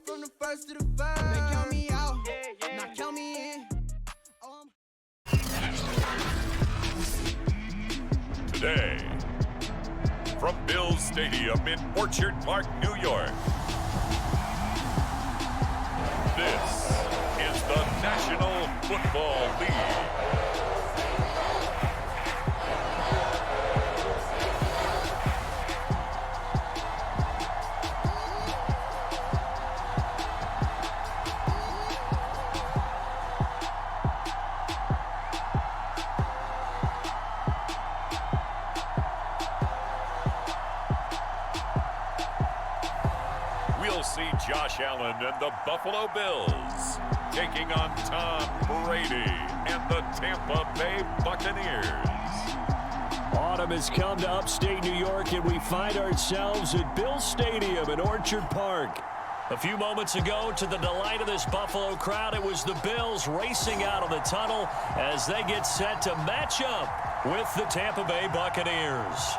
from the first to the first. They count me out, not count me in. Today, from Bills Stadium in Orchard Park, New York, this is the National Football League. We'll see Josh Allen and the Buffalo Bills taking on Tom Brady and the Tampa Bay Buccaneers. Autumn has come to upstate New York, and we find ourselves at Bills Stadium in Orchard Park. A few moments ago, to the delight of this Buffalo crowd, it was the Bills racing out of the tunnel as they get set to match up with the Tampa Bay Buccaneers.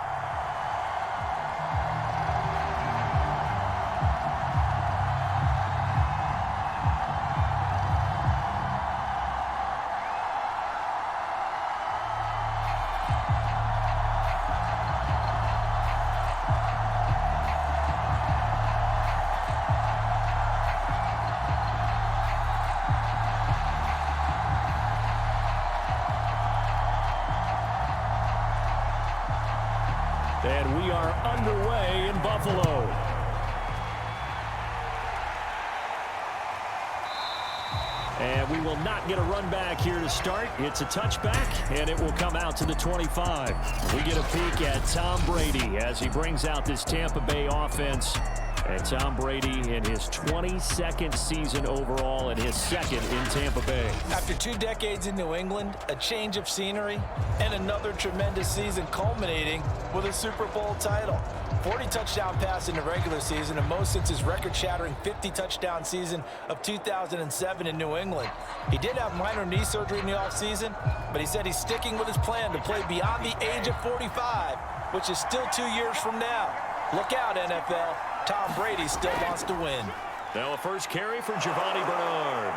And we are underway in Buffalo. And we will not get a run back here to start. It's a touchback, and it will come out to the 25. We get a peek at Tom Brady as he brings out this Tampa Bay offense. And Tom Brady in his 22nd season overall and his second in Tampa Bay. After 2 decades in New England, a change of scenery, and another tremendous season culminating with a Super Bowl title. 40 touchdown pass in the regular season, and most since his record-shattering 50-touchdown season of 2007 in New England. He did have minor knee surgery in the offseason, but he said he's sticking with his plan to play beyond the age of 45, which is still 2 years from now. Look out, NFL. Tom Brady still wants to win. Now a first carry for Giovanni Bernard.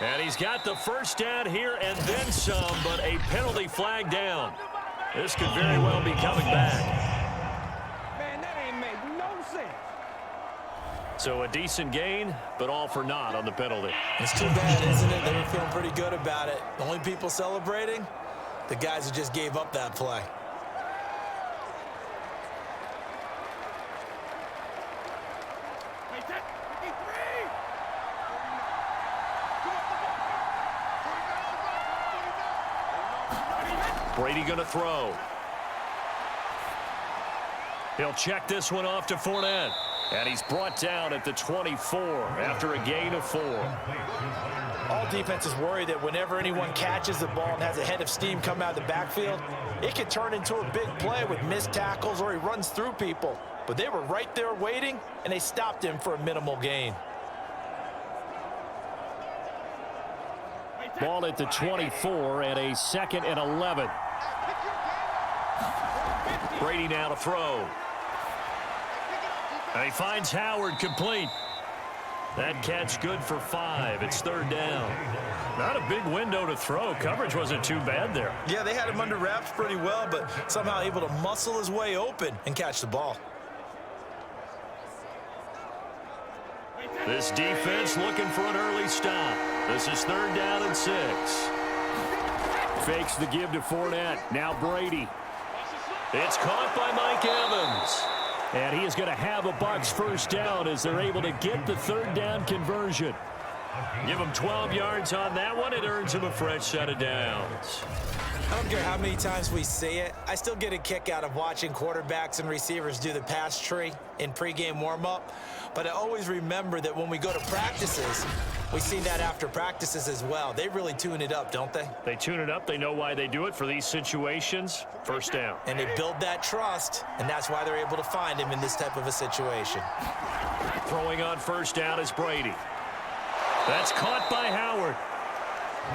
And he's got the first down here and then some, but a penalty flag down. This could very well be coming back. Man, that ain't make no sense. So a decent gain, but all for naught on the penalty. It's too bad, isn't it? They were feeling pretty good about it. The only people celebrating? The guys who just gave up that play. Brady going to throw. He'll check this one off to Fournette. And he's brought down at the 24 after a gain of 4. All defenses worry that whenever anyone catches the ball and has a head of steam come out of the backfield, it can turn into a big play with missed tackles or he runs through people. But they were right there waiting, and they stopped him for a minimal gain. Ball at the 24 and a 2nd and 11. Brady now to throw. And he finds Howard complete. That catch good for 5. It's 3rd down. Not a big window to throw. Coverage wasn't too bad there. Yeah, they had him under wraps pretty well, but somehow able to muscle his way open and catch the ball. This defense looking for an early stop. This is 3rd down and 6. Fakes the give to Fournette. Now Brady. It's caught by Mike Evans. And he is going to have a Bucs first down as they're able to get the 3rd down conversion. Give him 12 yards on that one. It earns him a fresh set of downs. I don't care how many times we see it. I still get a kick out of watching quarterbacks and receivers do the pass tree in pregame warm-up. But I always remember that when we go to practices, we see that after practices as well. They really tune it up, don't they? They tune it up. They know why they do it for these situations. First down. And they build that trust, and that's why they're able to find him in this type of a situation. Throwing on first down is Brady. That's caught by Howard.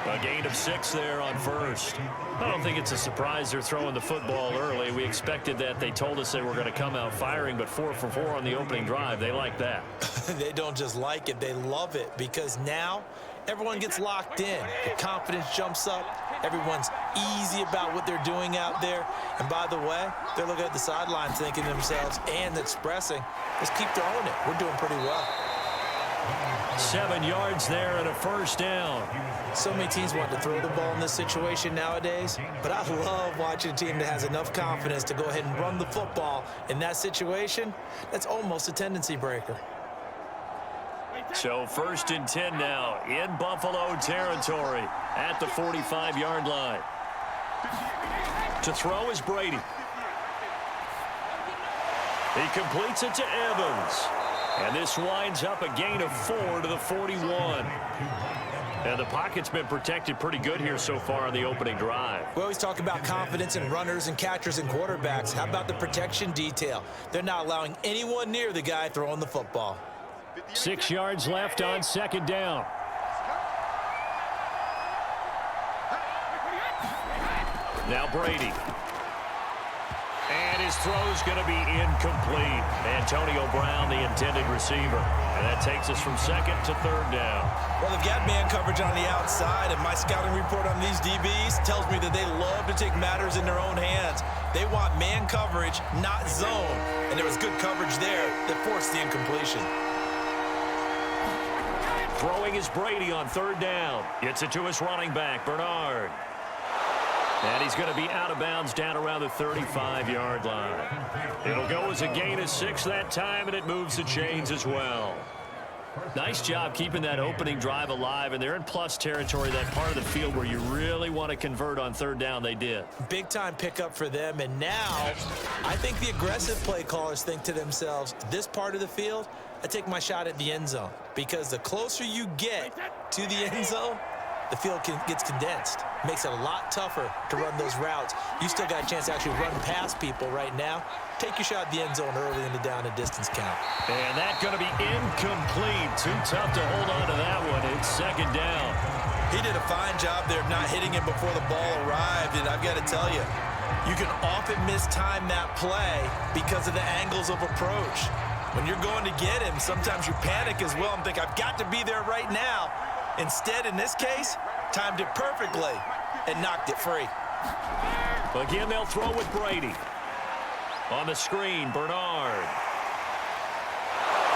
A gain of 6 there on first. I don't think it's a surprise they're throwing the football early. We expected that. They told us they were going to come out firing, but 4 for 4 on the opening drive. They like that. They don't just like it, they love it, because now everyone gets locked in. The confidence jumps up. Everyone's easy about what they're doing out there. And by the way, they're looking at the sideline thinking to themselves and expressing, let's keep throwing it. We're doing pretty well. 7 yards there and a first down. So many teams want to throw the ball in this situation nowadays, but I love watching a team that has enough confidence to go ahead and run the football in that situation. That's almost a tendency breaker. So 1st and 10 now in Buffalo territory at the 45-yard line. To throw is Brady. He completes it to Evans. And this winds up a gain of 4 to the 41. And the pocket's been protected pretty good here so far on the opening drive. We always talk about confidence in runners and catchers and quarterbacks. How about the protection detail? They're not allowing anyone near the guy throwing the football. 6 yards left on 2nd down. Now Brady. And his throw's going to be incomplete. Antonio Brown, the intended receiver. And that takes us from 2nd to 3rd down. Well, they've got man coverage on the outside, and my scouting report on these DBs tells me that they love to take matters in their own hands. They want man coverage, not zone. And there was good coverage there that forced the incompletion. Throwing is Brady on 3rd down. Gets it to his running back, Bernard. And he's going to be out of bounds down around the 35-yard line. It'll go as a gain of 6 that time, and it moves the chains as well. Nice job keeping that opening drive alive, and they're in plus territory, that part of the field where you really want to convert on 3rd down. They did. Big-time pickup for them, and now I think the aggressive play callers think to themselves, this part of the field, I take my shot at the end zone, because the closer you get to the end zone, the field gets condensed. Makes it a lot tougher to run those routes. You still got a chance to actually run past people right now. Take your shot at the end zone early in the down and distance count. And that's going to be incomplete. Too tough to hold on to that one. It's 2nd down. He did a fine job there of not hitting him before the ball arrived. And I've got to tell you, you can often mistime that play because of the angles of approach. When you're going to get him, sometimes you panic as well and think, I've got to be there right now. Instead, in this case, timed it perfectly and knocked it free. Again, they'll throw with Brady. On the screen, Bernard.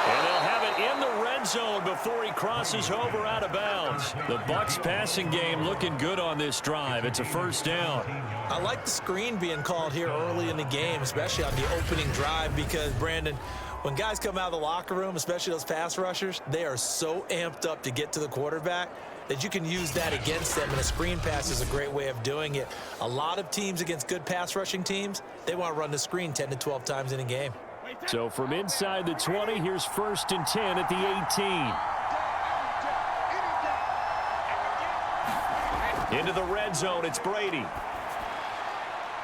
And they'll have it in the red zone before he crosses over out of bounds. The Bucs passing game looking good on this drive. It's a 1st down. I like the screen being called here early in the game, especially on the opening drive, because, Brandon, when guys come out of the locker room, especially those pass rushers, they are so amped up to get to the quarterback that you can use that against them, and a screen pass is a great way of doing it. A lot of teams against good pass rushing teams, they want to run the screen 10 to 12 times in a game. So from inside the 20, here's 1st and 10 at the 18. Into the red zone, it's Brady.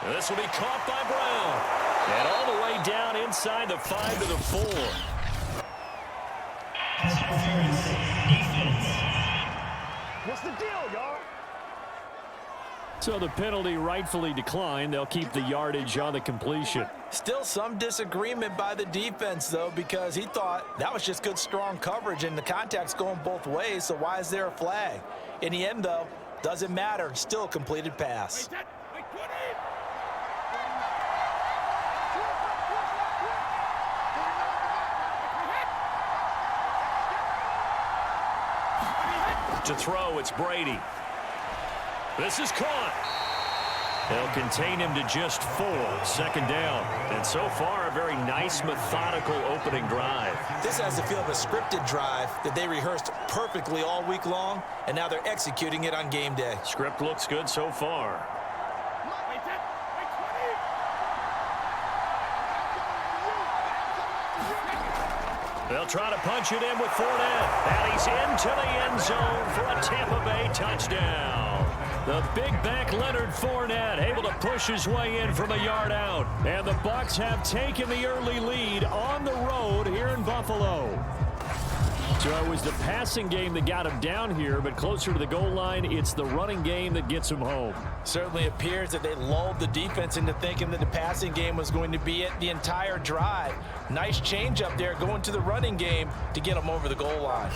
This will be caught by Brown. And all the way down inside the 5 to the 4. What's the deal, y'all? So the penalty rightfully declined. They'll keep the yardage on the completion. Still some disagreement by the defense, though, because he thought that was just good, strong coverage, and the contact's going both ways, so why is there a flag? In the end, though, doesn't matter. Still a completed pass. To throw, it's Brady. This is caught. They'll contain him to just 4. 2nd down. And so far, a very nice, methodical opening drive. This has the feel of a scripted drive that they rehearsed perfectly all week long, and now they're executing it on game day. Script looks good so far. They'll try to punch it in with Fournette. And he's into the end zone for a Tampa Bay touchdown. The big back Leonard Fournette able to push his way in from a yard out. And the Bucs have taken the early lead on the road here in Buffalo. So it was the passing game that got him down here, but closer to the goal line, it's the running game that gets him home. Certainly appears that they lulled the defense into thinking that the passing game was going to be it the entire drive. Nice change up there going to the running game to get him over the goal line.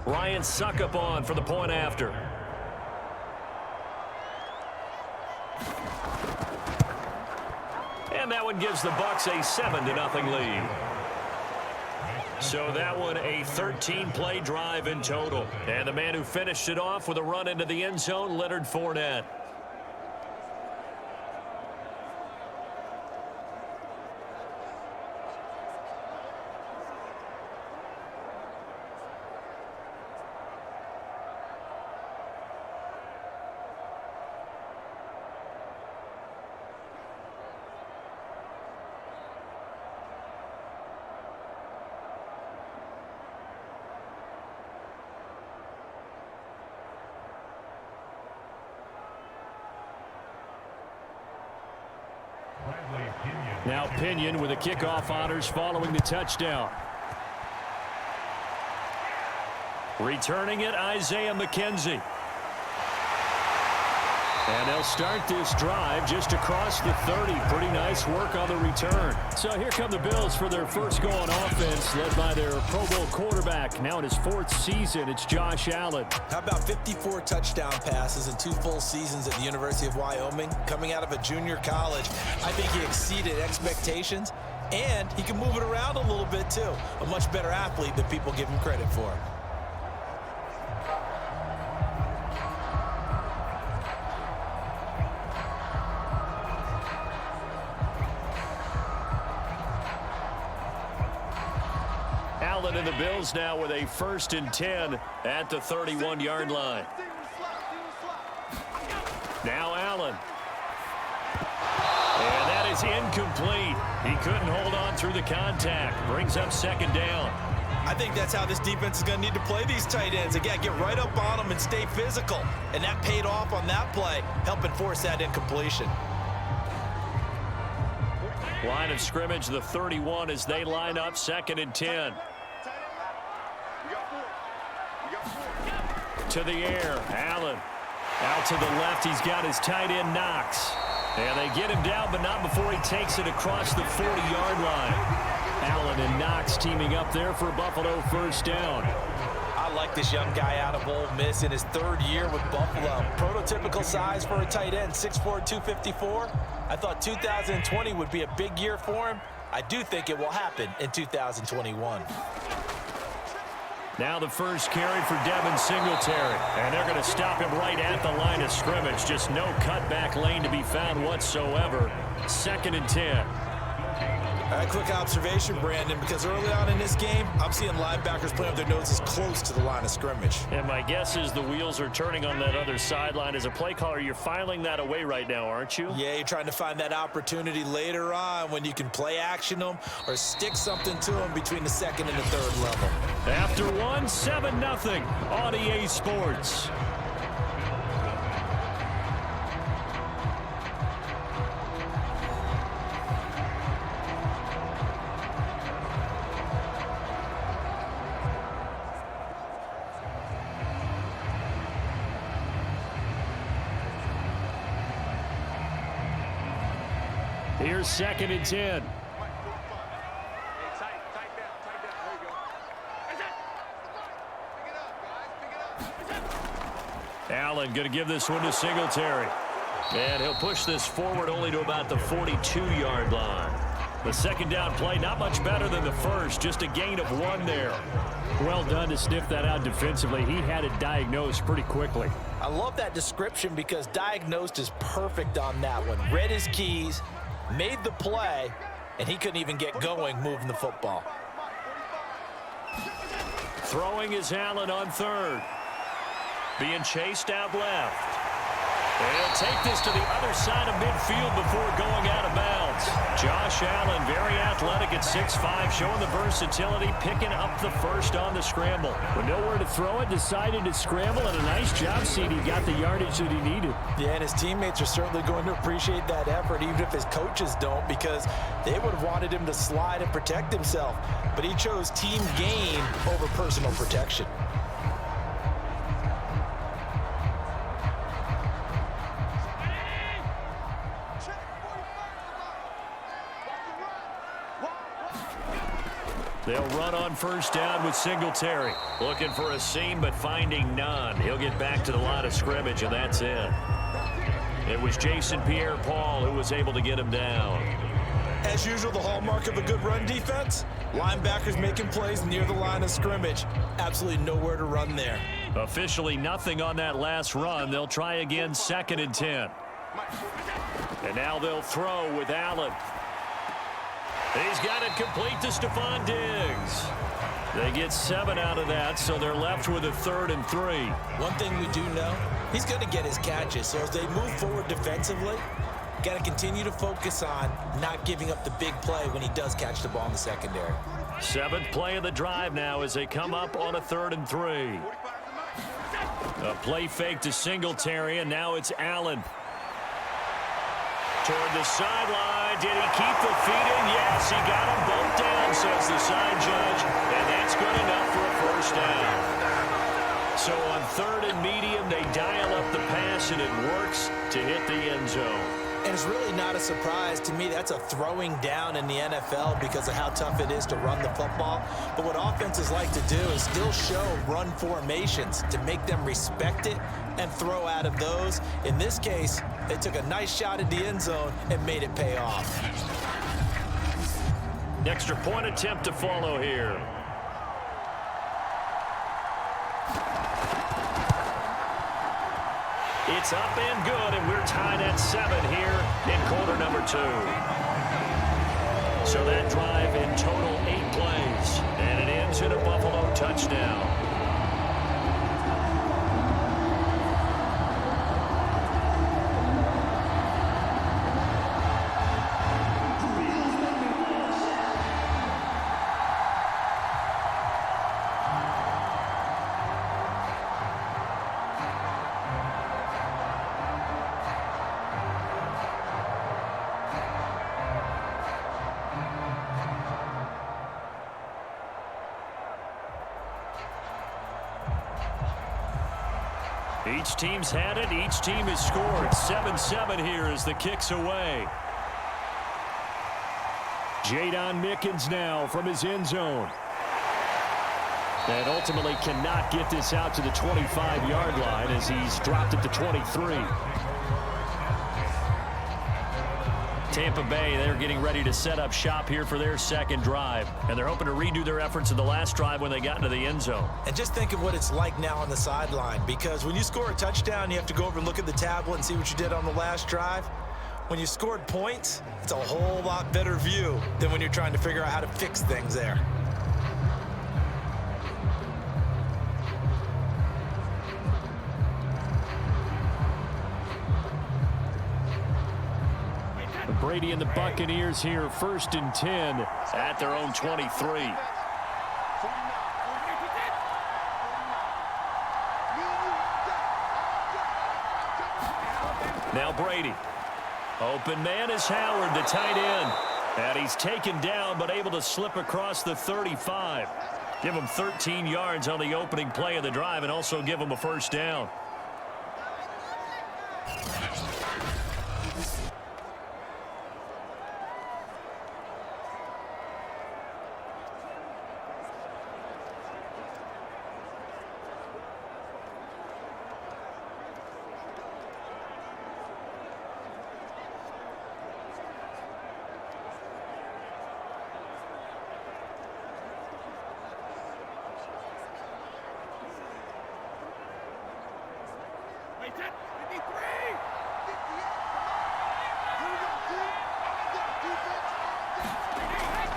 Ryan Suckup on for the point after. And that one gives the Bucs a 7-0 lead. So that one a 13-play drive in total. And the man who finished it off with a run into the end zone, Leonard Fournette. Now Pinion with the kickoff honors following the touchdown. Returning it, Isaiah McKenzie. And they'll start this drive just across the 30. Pretty nice work on the return. So here come the Bills for their first go on offense, led by their Pro Bowl quarterback. Now in his 4th season, it's Josh Allen. How about 54 touchdown passes in 2 full seasons at the University of Wyoming? Coming out of a junior college, I think he exceeded expectations, and he can move it around a little bit too. A much better athlete than people give him credit for. Allen and the Bills now with a 1st and 10 at the 31-yard line. Now Allen. And that is incomplete. He couldn't hold on through the contact. Brings up 2nd down. I think that's how this defense is going to need to play these tight ends. Again, get right up on them and stay physical. And that paid off on that play, helping force that incompletion. Line of scrimmage, the 31 as they line up 2nd and 10. To the air, Allen. Out to the left, he's got his tight end, Knox. And they get him down, but not before he takes it across the 40-yard line. Allen and Knox teaming up there for a Buffalo 1st down. I like this young guy out of Ole Miss in his 3rd year with Buffalo. Prototypical size for a tight end, 6'4", 254. I thought 2020 would be a big year for him. I do think it will happen in 2021. Now the first carry for Devin Singletary. And they're going to stop him right at the line of scrimmage. Just no cutback lane to be found whatsoever. 2nd and 10. Quick observation, Brandon, because early on in this game, I'm seeing linebackers playing with their noses close to the line of scrimmage. And my guess is the wheels are turning on that other sideline. As a play caller, you're filing that away right now, aren't you? Yeah, you're trying to find that opportunity later on when you can play action them or stick something to them between the 2nd and the 3rd level. After 1, 7-0 on EA Sports. Here's 2nd and 10. Allen going to give this one to Singletary. And he'll push this forward only to about the 42-yard line. The 2nd down play, not much better than the first, just a gain of 1 there. Well done to sniff that out defensively. He had it diagnosed pretty quickly. I love that description because diagnosed is perfect on that one. Read his keys, made the play, and he couldn't even get going moving the football. Throwing is Allen on 3rd. Being chased out left. And he'll take this to the other side of midfield before going out of bounds. Josh Josh Allen, very athletic at 6'5", showing the versatility, picking up the first on the scramble. With nowhere to throw it, decided to scramble, and a nice job, CD. Got the yardage that he needed. Yeah, and his teammates are certainly going to appreciate that effort, even if his coaches don't, because they would have wanted him to slide and protect himself. But he chose team gain over personal protection. They'll run on first down with Singletary. Looking for a seam, but finding none. He'll get back to the line of scrimmage, and that's it. It was Jason Pierre-Paul who was able to get him down. As usual, the hallmark of a good run defense, linebackers making plays near the line of scrimmage. Absolutely nowhere to run there. Officially nothing on that last run. They'll try again, 2nd and 10. And now they'll throw with Allen. He's got it complete to Stephon Diggs. They get 7 out of that, so they're left with a 3rd and 3. One thing we do know, he's going to get his catches. So as they move forward defensively, got to continue to focus on not giving up the big play when he does catch the ball in the secondary. 7th play of the drive now as they come up on a 3rd and 3. A play fake to Singletary, and now it's Allen. Toward the sideline. Did he keep the feet in? Yes, he got them both down, says the side judge, and that's good enough for a first down. So on 3rd and medium, they dial up the pass, and it works to hit the end zone. And it's really not a surprise to me. That's a throwing down in the NFL because of how tough it is to run the football. But what offenses like to do is still show run formations to make them respect it and throw out of those. In this case, they took a nice shot at the end zone and made it pay off. Extra point attempt to follow here. It's up and good, and we're tied at 7 here in quarter number 2. So that drive in total 8 plays, and it ends in a Buffalo touchdown. Each team's had it. Each team has scored. 7-7 here as the kick's away. Jadon Mickens now from his end zone. And ultimately cannot get this out to the 25-yard line as he's dropped at the 23. Tampa Bay, they're getting ready to set up shop here for their second drive. And they're hoping to redo their efforts in the last drive when they got into the end zone. And just think of what it's like now on the sideline, because when you score a touchdown, you have to go over and look at the tablet and see what you did on the last drive. When you scored points, it's a whole lot better view than when you're trying to figure out how to fix things there. Brady and the Buccaneers here, 1st and 10 at their own 23. Now Brady. Open man is Howard, the tight end. And he's taken down, but able to slip across the 35. Give him 13 yards on the opening play of the drive and also give him a first down.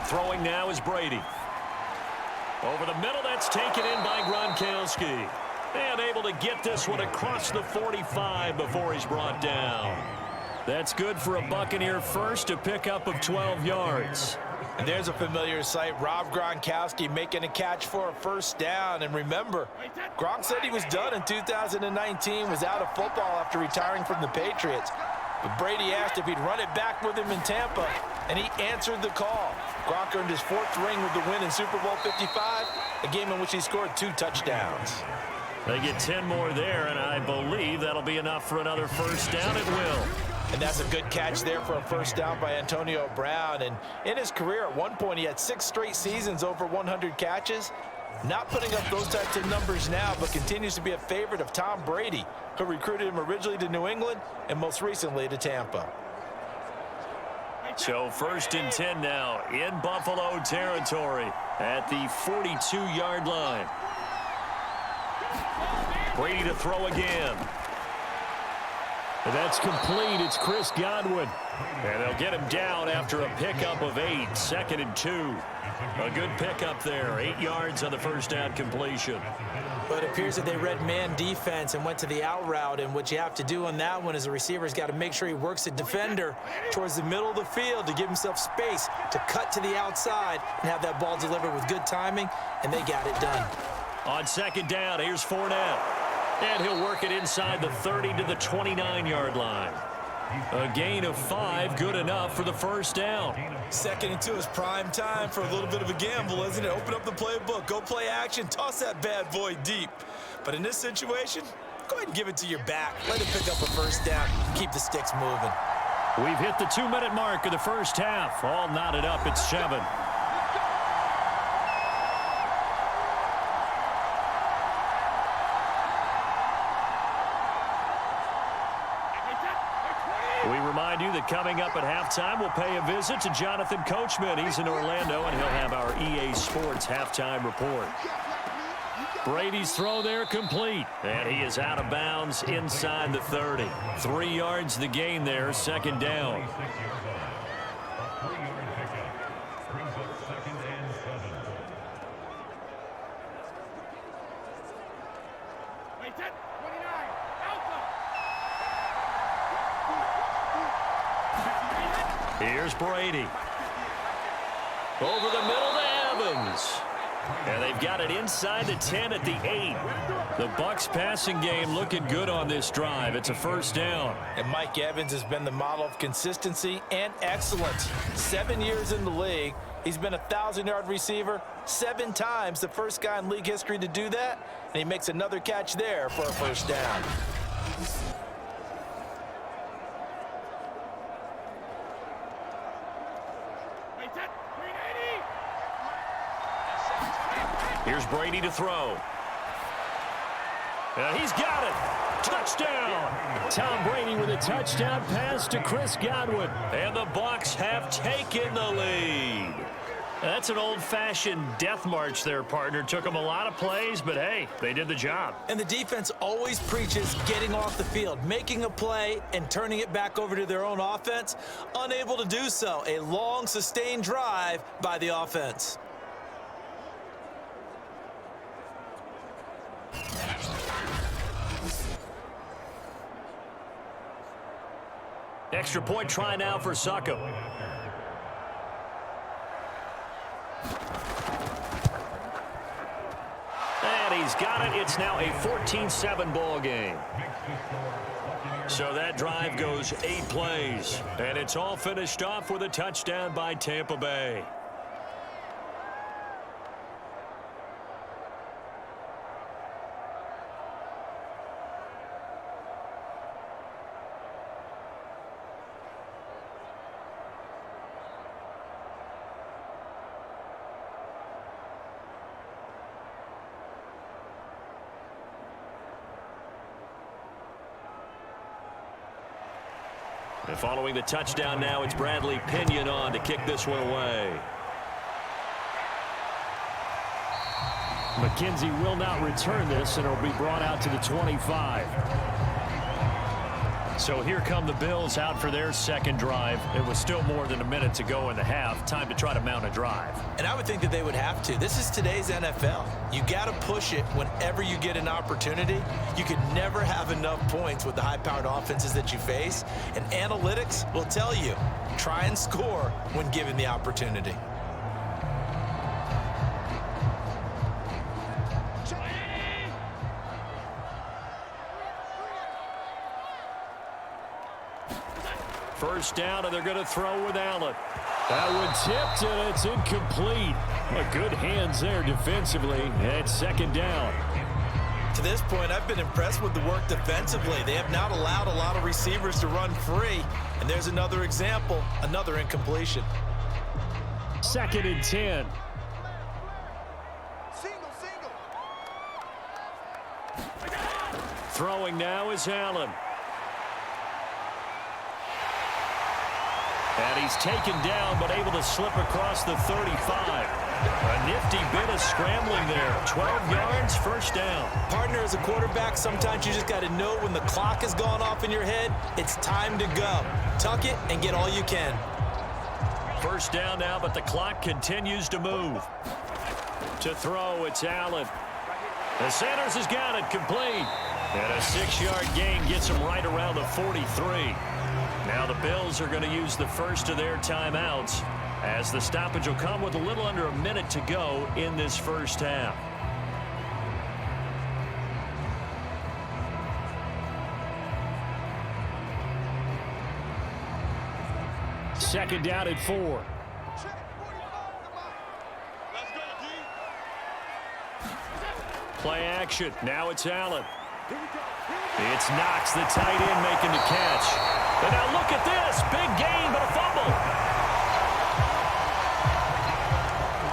Throwing now is Brady. Over the middle, that's taken in by Gronkowski. And able to get this one across the 45 before he's brought down. That's good for a Buccaneer first, a pickup of 12 yards. And there's a familiar sight, Rob Gronkowski making a catch for a first down. And remember, Gronk said he was done in 2019, was out of football after retiring from the Patriots. But Brady asked if he'd run it back with him in Tampa, and he answered the call. Gronk earned his 4th ring with the win in Super Bowl 55, a game in which he scored 2 touchdowns. They get 10 more there, and I believe that'll be enough for another first down. It will. And that's a good catch there for a first down by Antonio Brown. And in his career, at one point, he had 6 straight seasons over 100 catches. Not putting up those types of numbers now, but continues to be a favorite of Tom Brady, who recruited him originally to New England and most recently to Tampa. So 1st and 10 now in Buffalo territory at the 42-yard line. Brady to throw again. That's complete. It's Chris Godwin. And they'll get him down after a pickup of 8. 2nd and 2. A good pickup there. 8 yards on the first down completion. But it appears that they read man defense and went to the out route. And what you have to do on that one is the receiver's got to make sure he works the defender towards the middle of the field to give himself space to cut to the outside and have that ball delivered with good timing. And they got it done. On 2nd down, here's Fournette. And he'll work it inside the 30 to the 29-yard line. A gain of 5, good enough for the first down. 2nd and 2 is prime time for a little bit of a gamble, isn't it? Open up the playbook, go play action, toss that bad boy deep. But in this situation, go ahead and give it to your back. Let it pick up a first down, keep the sticks moving. We've hit the 2-minute mark of the first half. All knotted up at 7. We remind you that coming up at halftime, we'll pay a visit to Jonathan Coachman. He's in Orlando, and he'll have our EA Sports halftime report. Brady's throw there complete, and he is out of bounds inside the 30. 3 yards the gain there, 2nd down. Here's Brady. Over the middle to Evans. And they've got it inside the 10 at the 8. The Bucs passing game looking good on this drive. It's a first down. And Mike Evans has been the model of consistency and excellence. 7 years in the league. He's been a 1,000-yard receiver 7 times, the first guy in league history to do that. And he makes another catch there for a first down. Here's Brady to throw. And he's got it. Touchdown. Tom Brady with a touchdown pass to Chris Godwin. And the Bucs have taken the lead. That's an old-fashioned death march there, partner. Took them a lot of plays, but hey, they did the job. And the defense always preaches getting off the field, making a play, and turning it back over to their own offense. Unable to do so. A long, sustained drive by the offense. Extra point try now for Suckup. And he's got it. It's now a 14-7 ball game. So that drive goes 8 plays. And it's all finished off with a touchdown by Tampa Bay. And following the touchdown now, it's Bradley Pinion on to kick this one away. McKenzie will not return this, and it'll be brought out to the 25. So here come the Bills out for their second drive. It was still more than a minute to go in the half. Time to try to mount a drive. And I would think that they would have to. This is today's NFL. You got to push it whenever you get an opportunity. You can never have enough points with the high-powered offenses that you face. And analytics will tell you, try and score when given the opportunity. First down, and they're going to throw with Allen. That one tipped, and it's incomplete. Good hands there defensively. And second down. To this point, I've been impressed with the work defensively. They have not allowed a lot of receivers to run free. And there's another example, another incompletion. 2nd and 10. Throwing now is Allen. And he's taken down, but able to slip across the 35. A nifty bit of scrambling there. 12 yards, first down. Partner, as a quarterback, sometimes you just got to know when the clock has gone off in your head, it's time to go. Tuck it and get all you can. First down now, but the clock continues to move. To throw, it's Allen. The Sanders has got it complete. And a 6-yard gain gets him right around the 43. Now the Bills are going to use the first of their timeouts as the stoppage will come with a little under a minute to go in this first half. Second down at 4. Play action. Now it's Allen. It's Knox, the tight end, making the catch. And now look at this. Big gain, but a fumble.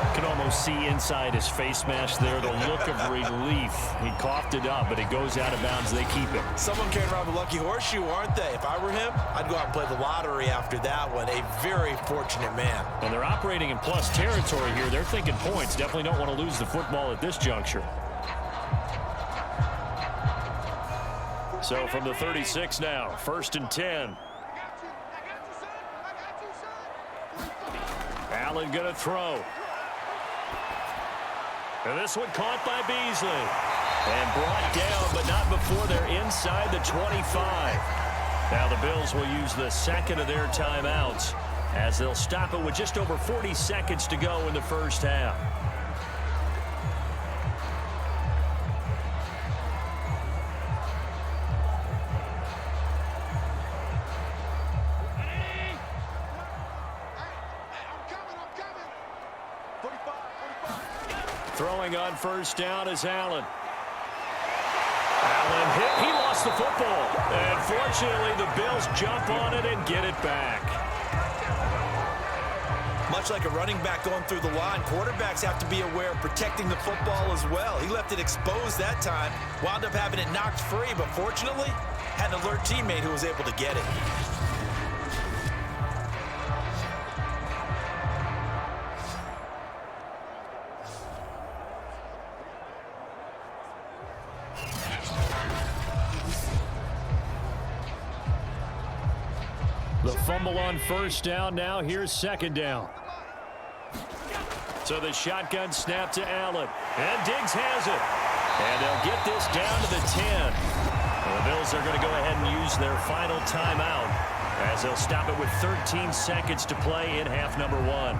You can almost see inside his face mask there the look of relief. He coughed it up, but it goes out of bounds. They keep it. Someone carrying around the lucky horseshoe, aren't they? If I were him, I'd go out and play the lottery after that one. A very fortunate man. And they're operating in plus territory here. They're thinking points. Definitely don't want to lose the football at this juncture. So from the 36 now, 1st and 10. Allen going to throw. And this one caught by Beasley. And brought down, but not before they're inside the 25. Now the Bills will use the second of their timeouts as they'll stop it with just over 40 seconds to go in the first half. Throwing on first down is Allen. Allen hit. He lost the football. And fortunately, the Bills jump on it and get it back. Much like a running back going through the line, quarterbacks have to be aware of protecting the football as well. He left it exposed that time, wound up having it knocked free, but fortunately, had an alert teammate who was able to get it. The fumble on first down. Now here's second down. So the shotgun snap to Allen. And Diggs has it. And they'll get this down to the 10. And the Bills are going to go ahead and use their final timeout as they'll stop it with 13 seconds to play in half number 1.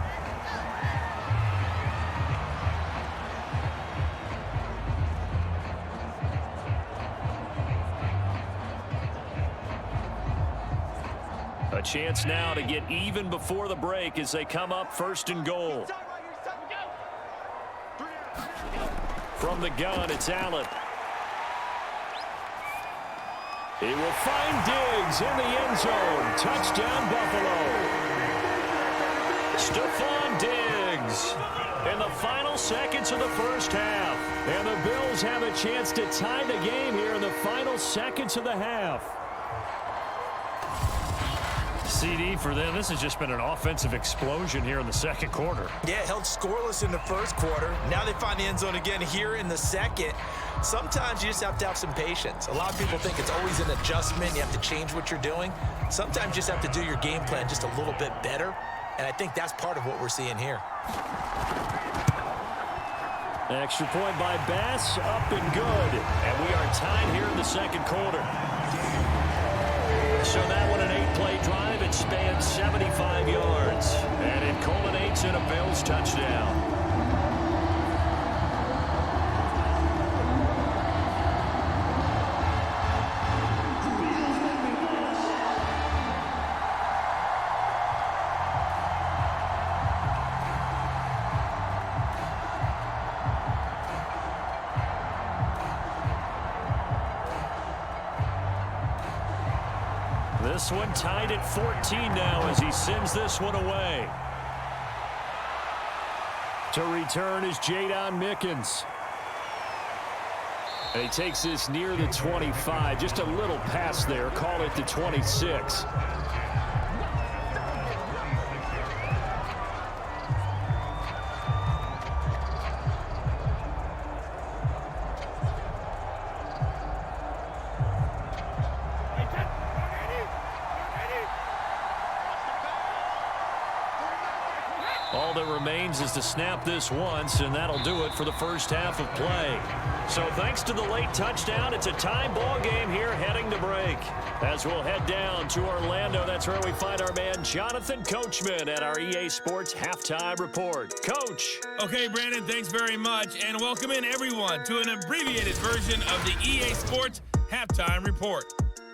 A chance now to get even before the break as they come up 1st and goal. From the gun, it's Allen. He will find Diggs in the end zone. Touchdown, Buffalo. Stephon Diggs in the final seconds of the first half. And the Bills have a chance to tie the game here in the final seconds of the half. CD for them. This has just been an offensive explosion here in the second quarter. Yeah, held scoreless in the first quarter. Now they find the end zone again here in the second. Sometimes you just have to have some patience. A lot of people think it's always an adjustment. You have to change what you're doing. Sometimes you just have to do your game plan just a little bit better. And I think that's part of what we're seeing here. Extra point by Bass, up and good. And we are tied here in the second quarter. So that one, an 8-play drive. It spans 75 yards. And it culminates in a Bills touchdown. This one tied at 14 now as he sends this one away. To return is Jadon Mickens. And he takes this near the 25. Just a little pass there. Call it the 26. All that remains is to snap this once, and that'll do it for the first half of play. So thanks to the late touchdown, it's a tie ball game here heading to break. As we'll head down to Orlando, that's where we find our man Jonathan Coachman at our EA Sports Halftime Report. Coach. Okay, Brandon, thanks very much, and welcome in everyone to an abbreviated version of the EA Sports Halftime Report.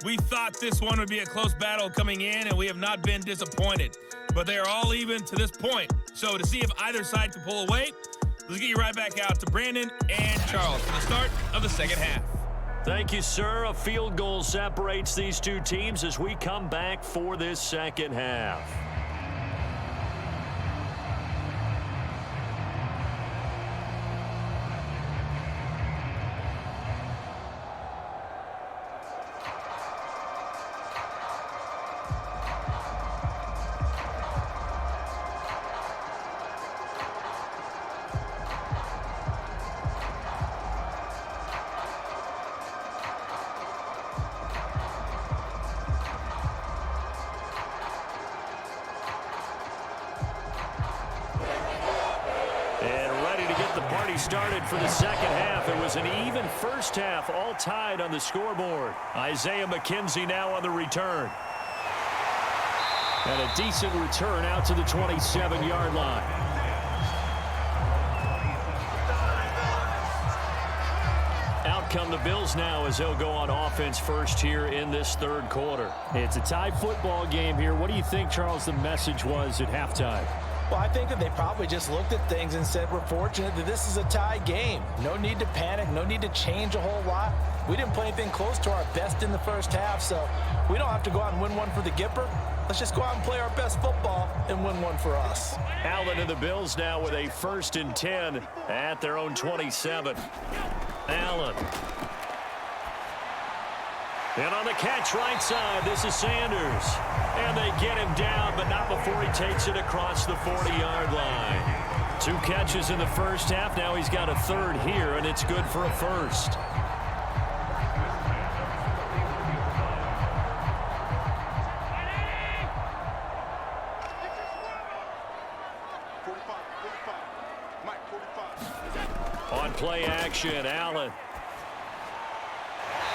We thought this one would be a close battle coming in, and we have not been disappointed. But they are all even to this point. So to see if either side can pull away, let's get you right back out to Brandon and Charles for the start of the second half. Thank you, sir. A field goal separates these two teams as we come back for this second half. Started for the second half. It was an even first half, all tied on the scoreboard. Isaiah McKenzie now on the return. And a decent return out to the 27-yard line. Out come the Bills now as they'll go on offense first here in this third quarter. It's a tie football game here. What do you think, Charles, the message was at halftime? Well, I think that they probably just looked at things and said, we're fortunate that this is a tie game. No need to panic. No need to change a whole lot. We didn't play anything close to our best in the first half, so we don't have to go out and win one for the Gipper. Let's just go out and play our best football and win one for us. Allen and the Bills now with a 1st and 10 at their own 27. Allen. And on the catch right side, this is Sanders. And they get him down, but not before he takes it across the 40-yard line. 2 catches in the first half. Now he's got a third here, and it's good for a first. On play action, Allen.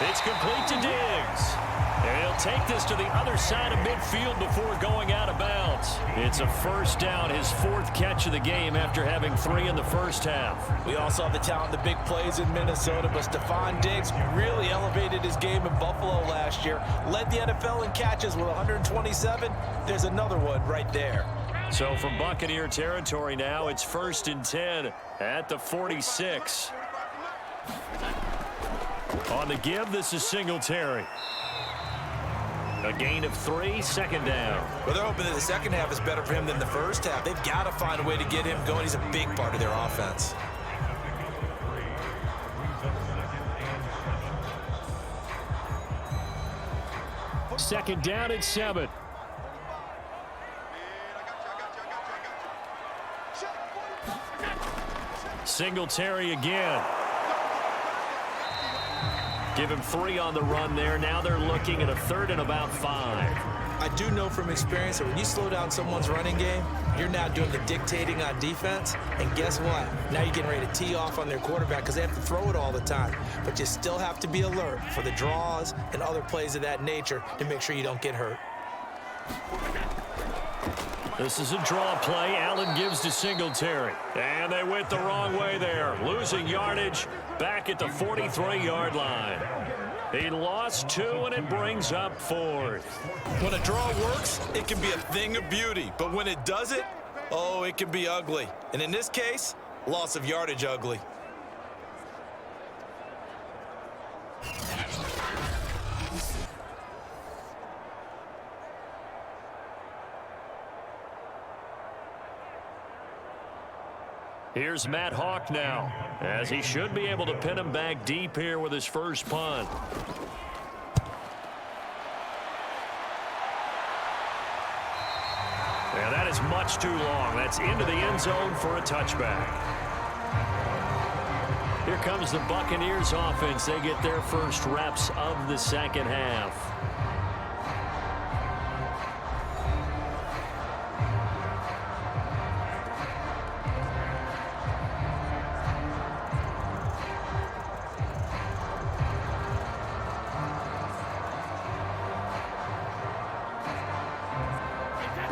It's complete to Diggs. And he'll take this to the other side of midfield before going out of bounds. It's a first down, his 4th catch of the game after having 3 in the first half. We all saw the talent, the big plays in Minnesota, but Stephon Diggs really elevated his game in Buffalo last year. Led the NFL in catches with 127. There's another one right there. So from Buccaneer territory now, it's 1st and 10 at the 46. On the give, this is Singletary. A gain of 3, second down. Well, they're hoping that the second half is better for him than the first half. They've got to find a way to get him going. He's a big part of their offense. Second down at 7. Singletary again. Give him 3 on the run there. Now they're looking at a 3rd and about 5. I do know from experience that when you slow down someone's running game, you're now doing the dictating on defense. And guess what? Now you're getting ready to tee off on their quarterback because they have to throw it all the time. But you still have to be alert for the draws and other plays of that nature to make sure you don't get hurt. This is a draw play. Allen gives to Singletary. And they went the wrong way there. Losing yardage back at the 43-yard line. He lost 2, and it brings up 4th. When a draw works, it can be a thing of beauty. But when it doesn't, oh, it can be ugly. And in this case, loss of yardage ugly. Here's Matt Hawk now, as he should be able to pin him back deep here with his first punt. And that is much too long. That's into the end zone for a touchback. Here comes the Buccaneers offense. They get their first reps of the second half.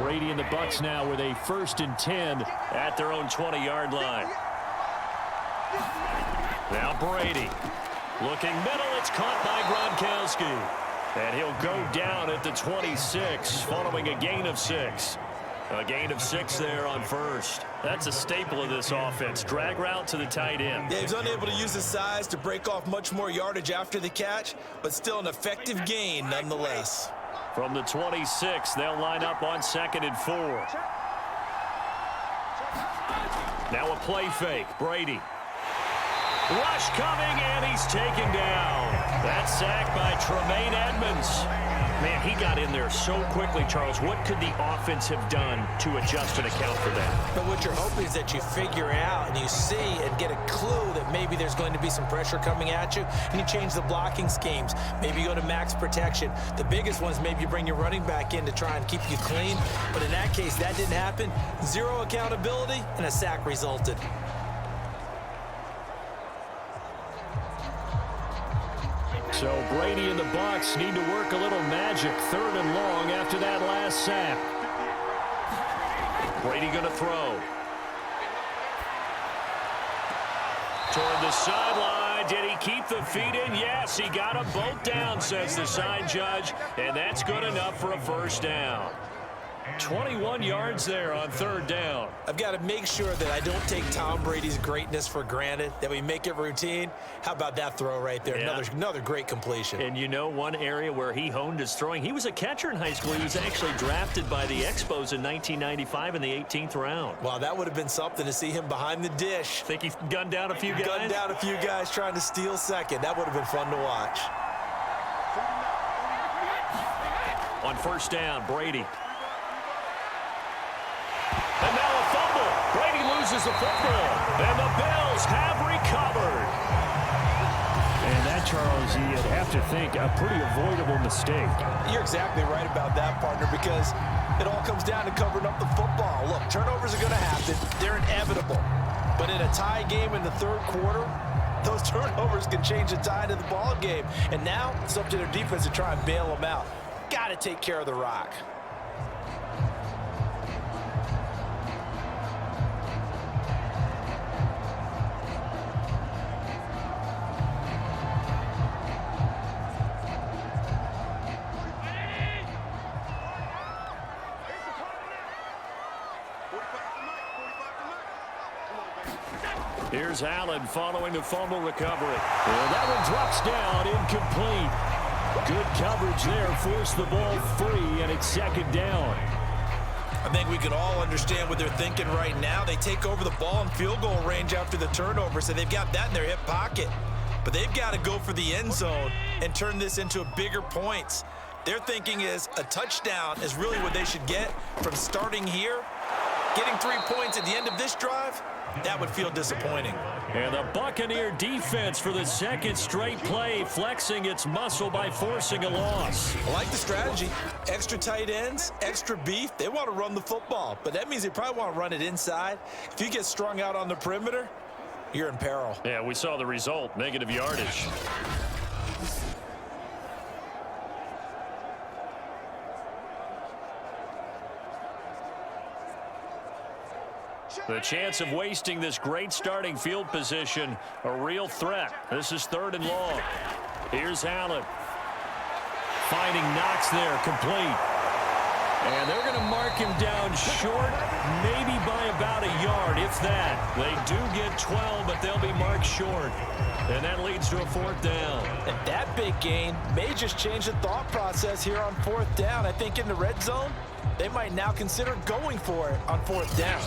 Brady and the Bucs now with a 1st and 10 at their own 20-yard line. Now Brady looking middle. It's caught by Gronkowski. And he'll go down at the 26 following a gain of 6. A gain of 6 there on 1st. That's a staple of this offense. Drag route to the tight end. Yeah, he's unable to use his size to break off much more yardage after the catch, but still an effective gain nonetheless. From the 26, they'll line up on 2nd and 4. Now a play fake. Brady. Rush coming, and he's taken down. That's sacked by Tremaine Edmonds. Man, he got in there so quickly, Charles. What could the offense have done to adjust and account for that? But what you're hoping is that you figure out and you see and get a clue that maybe there's going to be some pressure coming at you, and you change the blocking schemes. Maybe you go to max protection. The biggest one is maybe you bring your running back in to try and keep you clean. But in that case, that didn't happen. 0 accountability, and a sack resulted. So Brady and the Bucs need to work a little magic 3rd and long after that last sack. Brady going to throw. Toward the sideline. Did he keep the feet in? Yes, he got them both down, says the side judge. And that's good enough for a 1st down. 21 yards there on 3rd down. I've got to make sure that I don't take Tom Brady's greatness for granted, that we make it routine. How about that throw right there? Yeah. Another great completion. And you know one area where he honed his throwing, he was a catcher in high school. He was actually drafted by the Expos in 1995 in the 18th round. Wow, that would have been something to see him behind the dish. Think he gunned down a few guys? Gunned down a few guys trying to steal second. That would have been fun to watch. On 1st down, Brady. And now a fumble. Brady loses the football. And the Bills have recovered. And that, Charles, you'd have to think a pretty avoidable mistake. You're exactly right about that, partner, because it all comes down to covering up the football. Look, turnovers are going to happen. They're inevitable. But in a tie game in the 3rd quarter, those turnovers can change the tide of the ball game. And now it's up to their defense to try and bail them out. Got to take care of the rock. Here's Allen following the fumble recovery. And that one drops down, incomplete. Good coverage there, forced the ball free, and it's 2nd down. I think we can all understand what they're thinking right now. They take over the ball in field goal range after the turnover, so they've got that in their hip pocket. But they've got to go for the end zone and turn this into bigger points. Their thinking is a touchdown is really what they should get from starting here. Getting 3 points at the end of this drive, that would feel disappointing. And the Buccaneer defense for the second straight play, flexing its muscle by forcing a loss. I like the strategy. Extra tight ends, extra beef. They want to run the football, but that means they probably want to run it inside. If you get strung out on the perimeter, you're in peril. Yeah, we saw the result, negative yardage. The chance of wasting this great starting field position, a real threat. This is 3rd and long. Here's Allen. Finding Knox there, complete. And they're going to mark him down short, maybe by about a yard, if that. They do get 12, but they'll be marked short. And that leads to a 4th down. And that big gain may just change the thought process here on 4th down. I think in the red zone, they might now consider going for it on 4th down.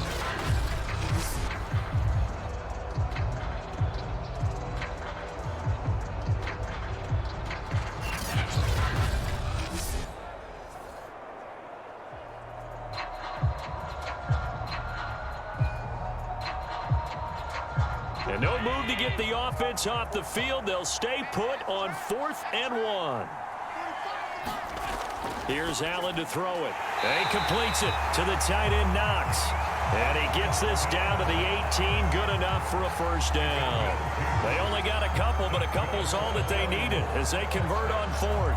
And no move to get the offense off the field. They'll stay put on 4th and 1. Here's Allen to throw it. And he completes it to the tight end, Knox. And he gets this down to the 18. Good enough for a 1st down. They only got a couple, but a couple's all that they needed as they convert on 4th.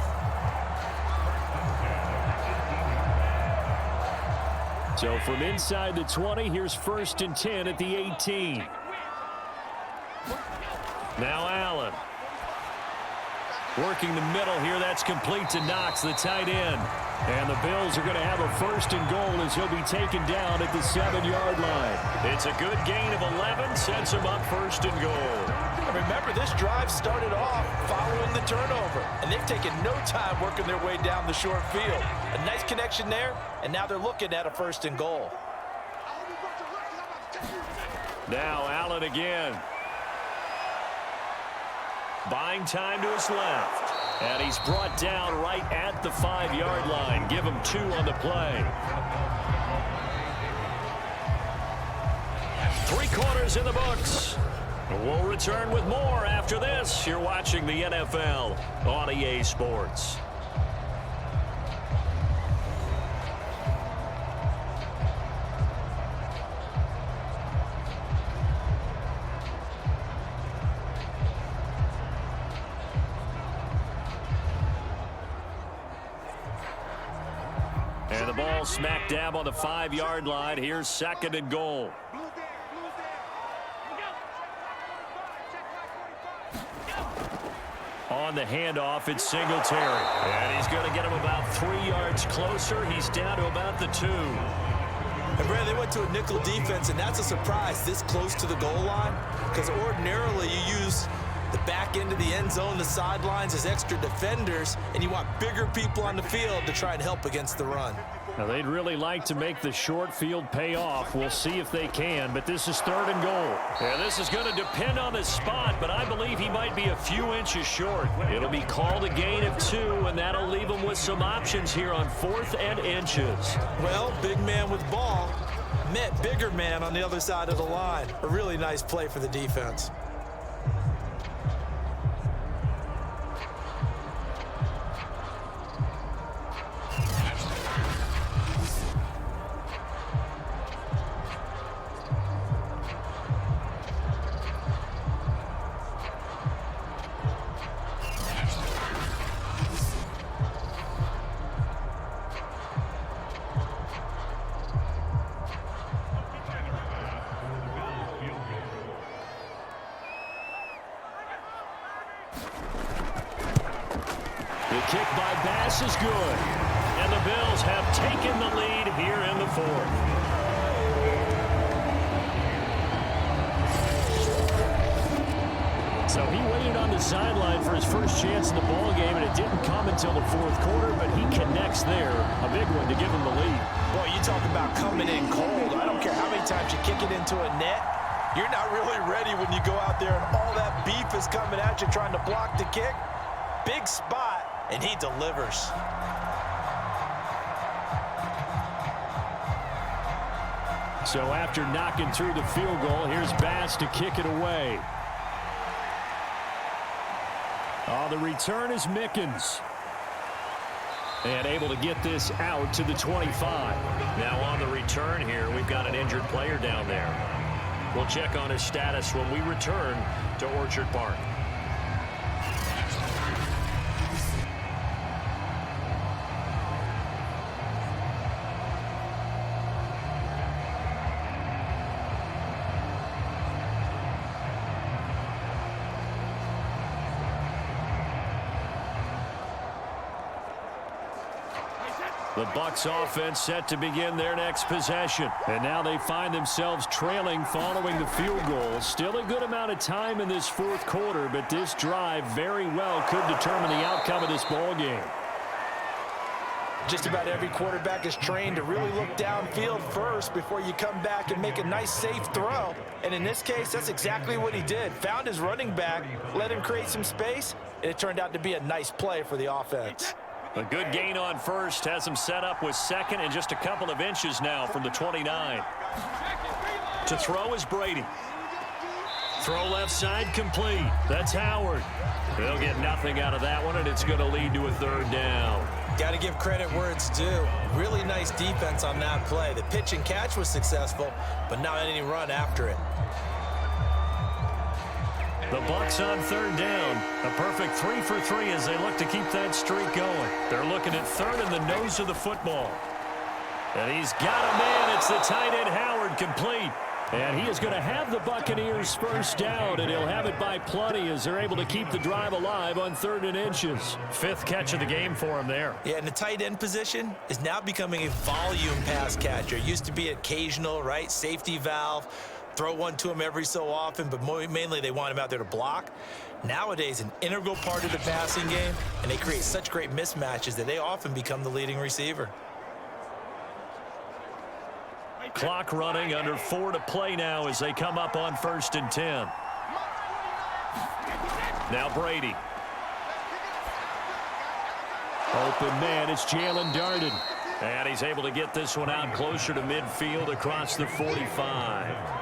So from inside the 20, here's 1st and 10 at the 18. Now Allen. Working the middle here. That's complete to Knox, the tight end. And the Bills are going to have a 1st and goal as he'll be taken down at the 7-yard line. It's a good gain of 11. Sets him up 1st and goal. Remember, this drive started off following the turnover, and they've taken no time working their way down the short field. A nice connection there, and now they're looking at a 1st and goal. Now Allen again. Buying time to his left. And he's brought down right at the 5-yard line. Give him 2 on the play. 3 quarters in the books. We'll return with more after this. You're watching the NFL on EA Sports. And the ball smack dab on the 5-yard line. Here's 2nd and goal. On the handoff, it's Singletary. And he's going to get him about 3 yards closer. He's down to about the 2. And Brad, they went to a nickel defense, and that's a surprise this close to the goal line, because ordinarily you use the back end of the end zone, the sidelines as extra defenders, and you want bigger people on the field to try and help against the run. Now, they'd really like to make the short field pay off. We'll see if they can, but this is 3rd and goal. Yeah, this is going to depend on his spot, but I believe he might be a few inches short. It'll be called a gain of 2, and that'll leave him with some options here on 4th and inches. Well, big man with ball met bigger man on the other side of the line. A really nice play for the defense. Kick by Bass is good. And the Bills have taken the lead here in the 4th. So he waited on the sideline for his first chance in the ball game, and it didn't come until the 4th quarter, but he connects there. A big one to give him the lead. Boy, you talk about coming in cold. I don't care how many times you kick it into a net. You're not really ready when you go out there and all that beef is coming at you trying to block the kick. Big spot, and he delivers. So after knocking through the field goal, here's Bass to kick it away. The return is Mickens. And able to get this out to the 25. Now on the return here, we've got an injured player down there. We'll check on his status when we return to Orchard Park. The Bucs offense set to begin their next possession. And now they find themselves trailing following the field goal. Still a good amount of time in this fourth quarter, but this drive very well could determine the outcome of this ball game. Just about every quarterback is trained to really look downfield first before you come back and make a nice, safe throw. And in this case, that's exactly what he did. Found his running back, let him create some space, and it turned out to be a nice play for the offense. A good gain on first has him set up with second and just a couple of inches now from the 29. To throw is Brady. Throw left side complete. That's Howard. They'll get nothing out of that one, and it's going to lead to a third down. Got to give credit where it's due. Really nice defense on that play. The pitch and catch was successful, but not any run after it. The Bucs on third down. A perfect 3 for 3 as they look to keep that streak going. They're looking at third in the nose of the football. And he's got a man. It's the tight end Howard complete. And he is going to have the Buccaneers first down, and he'll have it by plenty as they're able to keep the drive alive on 3rd and inches. 5th catch of the game for him there. Yeah, and the tight end position is now becoming a volume pass catcher. Used to be occasional, right? Safety valve. Throw one to him every so often, but mainly they want him out there to block. Nowadays, an integral part of the passing game, and they create such great mismatches that they often become the leading receiver. Clock running, under 4 to play now as they come up on 1st and 10. Now Brady. Open man, it's Jalen Darden. And he's able to get this one out closer to midfield across the 45.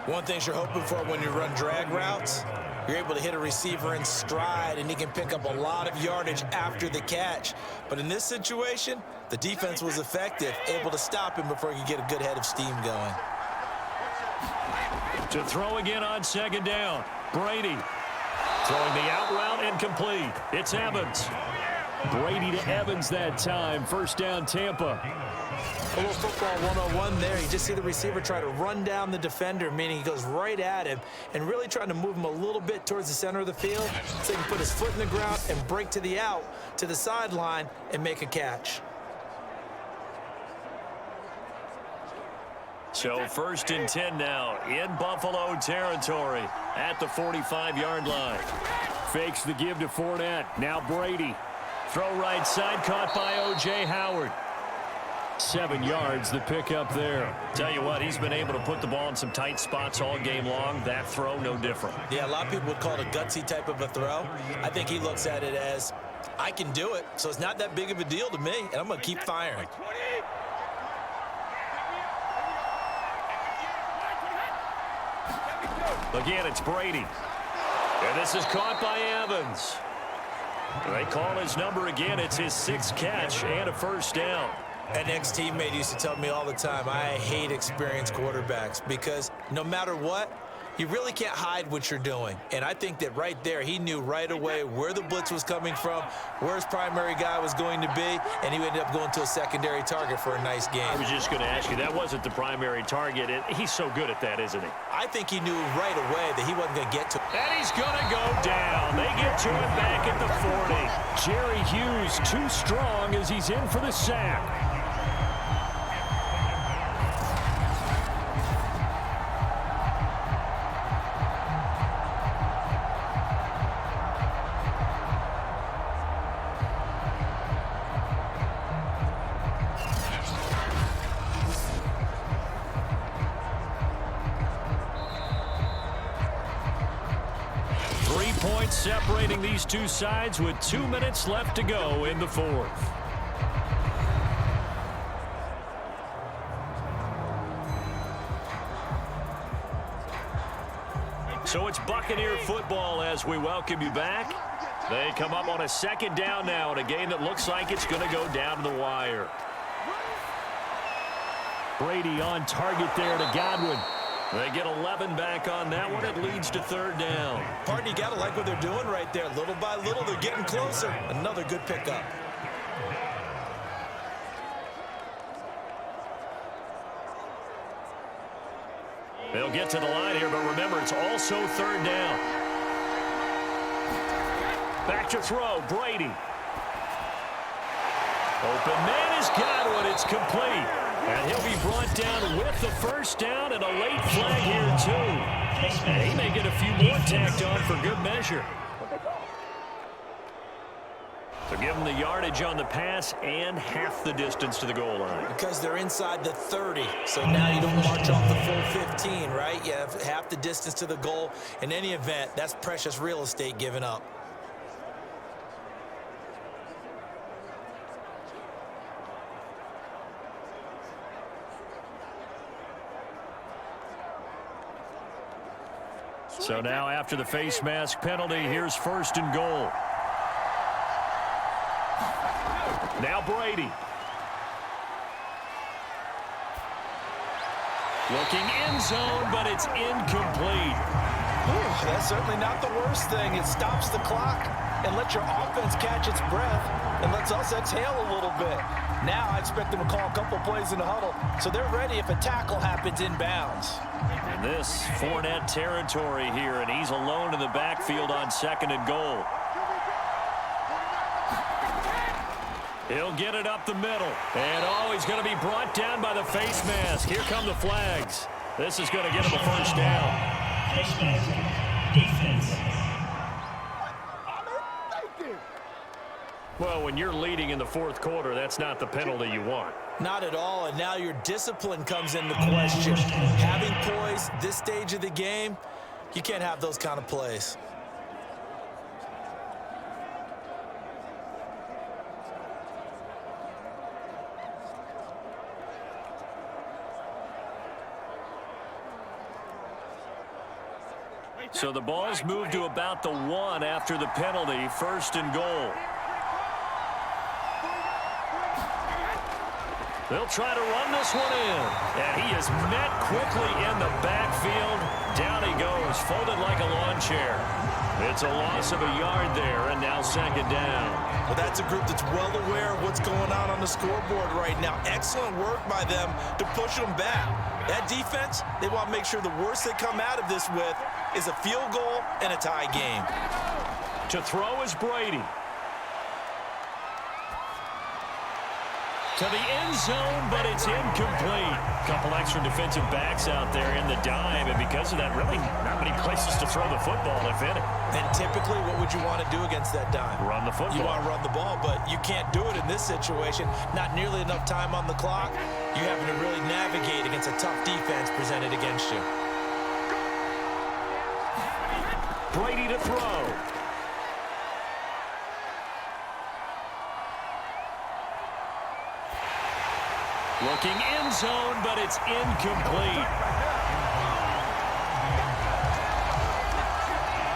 One thing you're hoping for when you run drag routes, you're able to hit a receiver in stride, and he can pick up a lot of yardage after the catch. But in this situation, the defense was effective, able to stop him before he could get a good head of steam going. To throw again on 2nd down. Brady throwing the out route and complete. It's Evans. Brady to Evans that time. 1st down, Tampa. A little football 101 there. You just see the receiver try to run down the defender, meaning he goes right at him and really trying to move him a little bit towards the center of the field so he can put his foot in the ground and break to the out, to the sideline, and make a catch. So 1st and 10 now in Buffalo territory at the 45-yard line. Fakes the give to Fournette. Now Brady. Throw right side, caught by O.J. Howard. 7 yards, the pickup there. Tell you what, he's been able to put the ball in some tight spots all game long. That throw, no different. Yeah, a lot of people would call it a gutsy type of a throw. I think he looks at it as, I can do it, so it's not that big of a deal to me, and I'm going to keep firing. Again, it's Brady. And this is caught by Evans. They call his number again. It's his 6th catch and a 1st down. An ex-teammate used to tell me all the time, I hate experienced quarterbacks because no matter what, you really can't hide what you're doing. And I think that right there, he knew right away where the blitz was coming from, where his primary guy was going to be, and he ended up going to a secondary target for a nice game. I was just going to ask you, that wasn't the primary target. He's so good at that, isn't he? I think he knew right away that he wasn't going to get to it. And he's going to go down. They get to him back at the 40. Jerry Hughes too strong as he's in for the sack. Separating these two sides with 2 minutes left to go in the 4th. So it's Buccaneer football as we welcome you back. They come up on a second down now in a game that looks like it's going to go down to the wire. Brady on target there to Godwin. They get 11 back on that one. It leads to third down. Partner, you got to like what they're doing right there. Little by little, they're getting closer. Another good pickup. They'll get to the line here, but remember, it's also third down. Back to throw, Brady. Open man is Godwin. It's complete. And he'll be brought down with the first down and a late flag here, too. And he may get a few more tacked on for good measure. So give them the yardage on the pass and half the distance to the goal line. Because they're inside the 30, so now you don't march off the full 15, right? You have half the distance to the goal. In any event, that's precious real estate given up. So now after the face mask penalty, here's first and goal. Now Brady. Looking end zone, but it's incomplete. Ooh, that's certainly not the worst thing. It stops the clock and lets your offense catch its breath and lets us exhale a little bit. Now I expect them to call a couple plays in the huddle, so they're ready if a tackle happens inbounds. And this Fournette territory here, and he's alone in the backfield on second and goal. He'll get it up the middle. And he's going to be brought down by the face mask. Here come the flags. This is going to get him a first down. Face mask. Defense. Well, when you're leading in the fourth quarter, that's not the penalty you want. Not at all, and now your discipline comes into question. Having poise this stage of the game, you can't have those kind of plays. So the ball's moved to about the 1 after the penalty, first and goal. They'll try to run this one in. And he is met quickly in the backfield. Down he goes, folded like a lawn chair. It's a loss of a yard there, and now second down. Well, that's a group that's well aware of what's going on the scoreboard right now. Excellent work by them to push them back. That defense, they want to make sure the worst they come out of this with is a field goal and a tie game. To throw is Brady. To the end zone, but it's incomplete. Couple extra defensive backs out there in the dime, and because of that, really not many places to throw the football, if any. And typically, what would you want to do against that dime? Run the football. You want to run the ball, but you can't do it in this situation. Not nearly enough time on the clock. You're having to really navigate against a tough defense presented against you. Brady to throw. Looking end zone, but it's incomplete.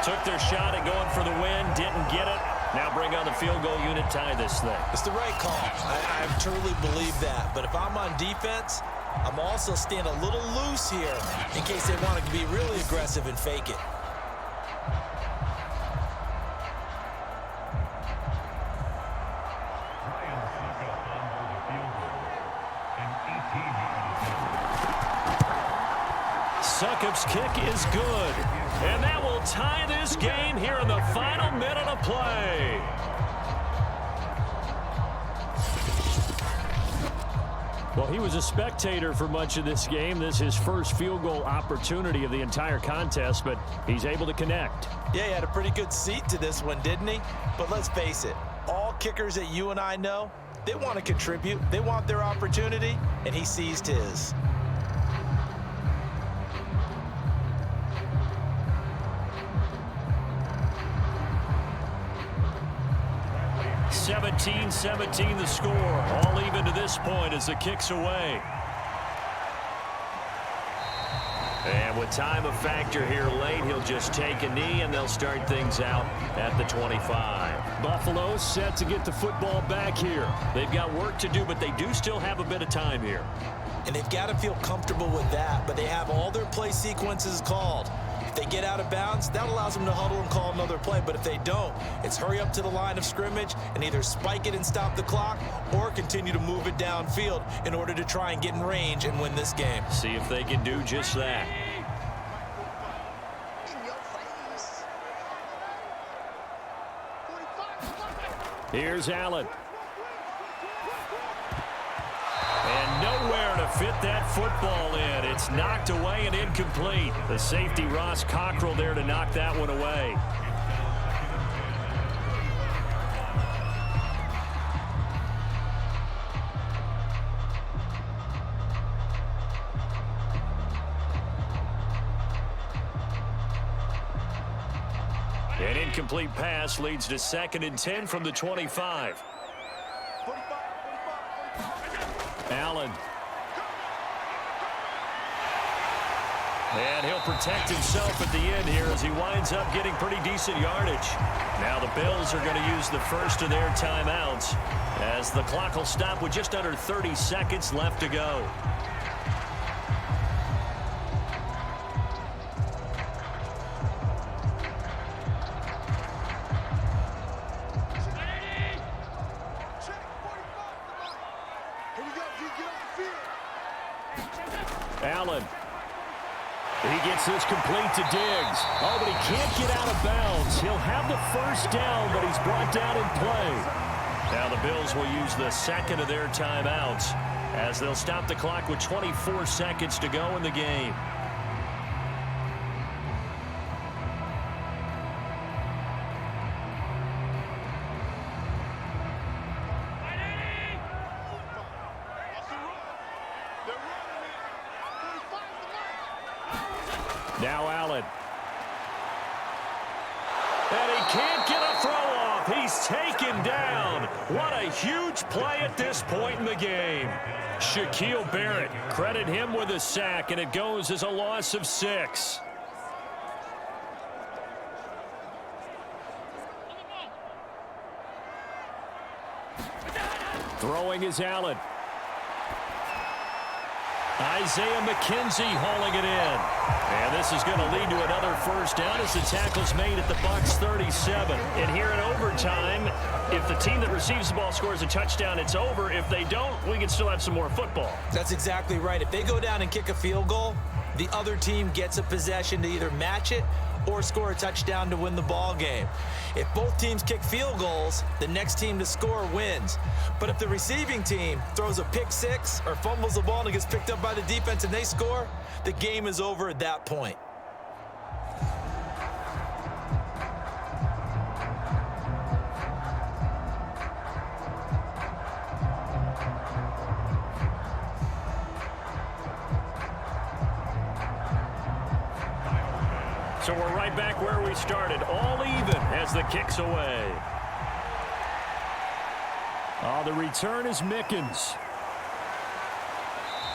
Took their shot at going for the win, didn't get it. Now bring on the field goal unit, tie this thing. It's the right call. I truly believe that. But if I'm on defense, I'm also staying a little loose here in case they want to be really aggressive and fake it. Succop's kick is good. And that will tie this game here in the final minute of play. Well, he was a spectator for much of this game. This is his first field goal opportunity of the entire contest, but he's able to connect. Yeah, he had a pretty good seat to this one, didn't he? But let's face it, all kickers that you and I know, they want to contribute. They want their opportunity, and he seized his. 17-17 the score. All even to this point as the kick's away. And with time a factor here late, he'll just take a knee, and they'll start things out at the 25. Buffalo set to get the football back here. They've got work to do, but they do still have a bit of time here. And they've got to feel comfortable with that, but they have all their play sequences called. If they get out of bounds, that allows them to huddle and call another play. But if they don't, it's hurry up to the line of scrimmage and either spike it and stop the clock or continue to move it downfield in order to try and get in range and win this game. See if they can do just that. Here's Allen. And nowhere to fit that football in. It's knocked away and incomplete. The safety, Ross Cockrell, there to knock that one away. An incomplete pass leads to 2nd and 10 from the 25. Allen. And he'll protect himself at the end here as he winds up getting pretty decent yardage. Now the Bills are going to use the first of their timeouts as the clock will stop with just under 30 seconds left to go. Allen. He gets this complete to Diggs. Oh, but he can't get out of bounds. He'll have the first down, but he's brought down in play. Now the Bills will use the second of their timeouts as they'll stop the clock with 24 seconds to go in the game. Now Allen. And he can't get a throw off. He's taken down. What a huge play at this point in the game. Shaquille Barrett, credit him with a sack, and it goes as a loss of 6. Throwing is Allen. Isaiah McKenzie hauling it in. And this is going to lead to another first down as the tackle's made at the Bucs 37. And here in overtime, if the team that receives the ball scores a touchdown, it's over. If they don't, we can still have some more football. That's exactly right. If they go down and kick a field goal, the other team gets a possession to either match it or score a touchdown to win the ball game. If both teams kick field goals, the next team to score wins. But if the receiving team throws a pick six or fumbles the ball and it gets picked up by the defense and they score, the game is over at that point. So we're right back where we started, all even as the kick's away. The return is Mickens.